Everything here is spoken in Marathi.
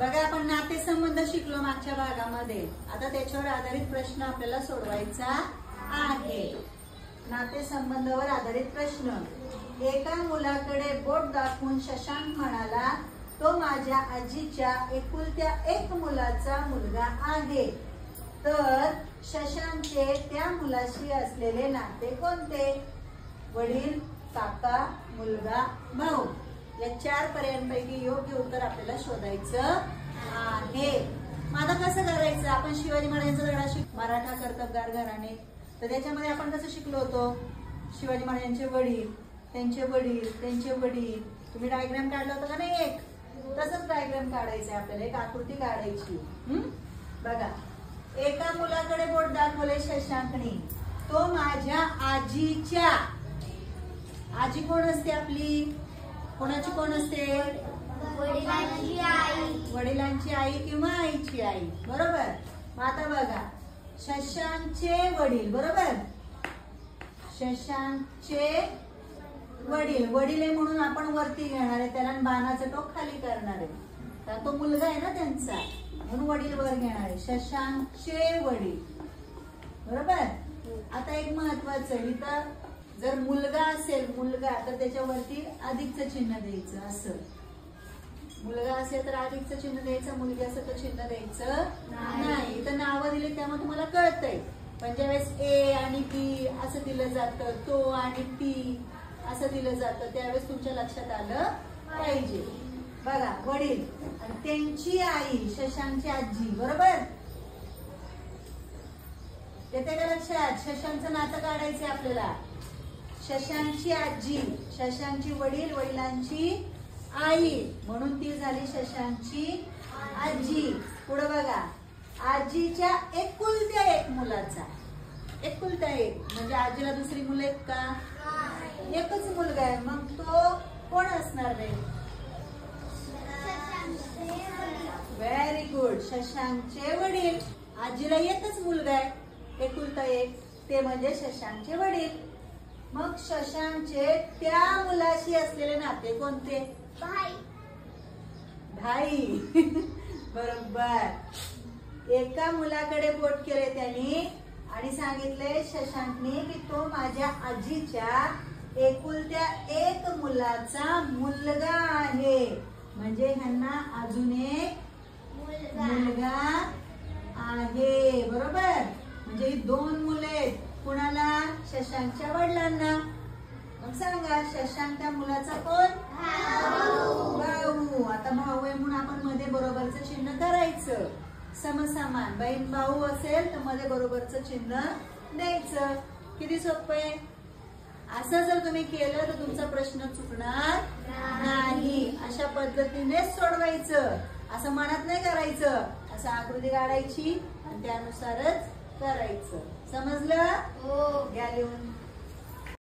बघा आपण नातेसंबंध शिकलो मागच्या भागामध्ये. आता त्याच्यावर आधारित प्रश्न आपल्याला सोडवायचा आहे. नातेसंबंधावर आधारित प्रश्न. एका मुलाकडे बोट दाखवून शशांक म्हणाला, तो माझ्या आजीच्या एकुलत्या एक मुलाचा मुलगा आहे. तर शशांकचे त्या मुलाशी असलेले नाते कोणते? वडील, काका, मुलगा, भाऊ. या 4 पर्यायांपैकी योग्य उत्तर आपल्याला शोधायचं आहे. आता कसं करायचं? आपण शिवाजी महाराजांचा धडा मराठा कर्तबगार घराणे, तर त्याच्यामध्ये आपण कसं शिकलो होतो? शिवाजी महाराजांचे वडील, त्यांचे वडील, त्यांचे वडील. तुम्ही डायग्राम काढला होता का नाही? एक तसंच डायग्राम काढायचंय आपल्याला, एक आकृती काढायची. बघा, एका मुलाकडे बोट दाखवले शशांकने, तो माझ्या आजीच्या. आजी कोण असते आपली? कोणाची कोण असते? वडिलांची आई. वडिलांची आई किंवा आईची आई. बरोबर. मग आता बघा, शशांकचे वडील. बरोबर. शशांकचे वडील. वडील आहे म्हणून आपण वरती घेणार आहे त्याला, बाणाचं टोक खाली करणार आहे. तर तो मुलगा आहे ना त्यांचा, म्हणून वडील वर घेणार आहे. शशांकचे वडील. बरोबर. आता एक महत्वाचं आहे, इथं जर मुलगा असेल, मुलगा, तर त्याच्यावरती अधिकचं चिन्ह द्यायचं. असं मुलगा असेल तर अधिकचं चिन्ह द्यायचं, मुलगी असेल तर चिन्ह द्यायचं नाही. इथं नावं दिली त्यामुळे तुम्हाला कळतंय. पण ज्यावेळेस ए आणि बी असं दिलं जातं, तो आणि ती असं दिलं जातं, त्यावेळेस तुमच्या लक्षात आलं पाहिजे. बघा, वडील आणि त्यांची आई शशांकची आजी. बरोबर. येते का लक्षात? शशांकचं नातं काढायचंय आपल्याला. शशांकची आजी, शशांकची वडील, वडिलांची आई, म्हणून ती झाली शशांकची आजी. पुढे बघा, आजीच्या एकुलत्या एक मुलाचा. एकुलत्या एक म्हणजे आजीला दुसरी मुलं आहेत का? एकच मुलगा आहे. मग तो कोण असणार रे? Very good. शशांकचे वडील. आजीला एकच मुलगा आहे, एकुलता एक, ते म्हणजे शशांकचे वडील. मग शशांकचे त्या मुलाशी असलेले नाते कोणते? भाई. भाई. बरोबर. एका मुलाकडे बोट केले त्यांनी आणि सांगितले शशांकने की तो माझ्या आजीच्या एकुलत्या एक मुलाचा मुलगा आहे. म्हणजे ह्यांना अजून एक मुलगा आहे. बरोबर. म्हणजे 2 मुले आहेत. कुणाला? शशांकच्या वडिलांना. मग सांगा, शशांक त्या मुलाचा कोण? भाऊ. आता भाऊ आहे म्हणून आपण मध्ये बरोबरचं चिन्ह करायचं. समसमान. बहीण भाऊ असेल तर मध्ये बरोबरचं चिन्ह द्यायचं. किती सोपं आहे. असं जर तुम्ही केलं तर तुमचा प्रश्न चुकणार नाही. अशा पद्धतीने सोडवायचं. असं मनात नाही करायचं. असं आकृती काढायची आणि त्यानुसारच करायचं. समजलं? हो. घ्या लिहून.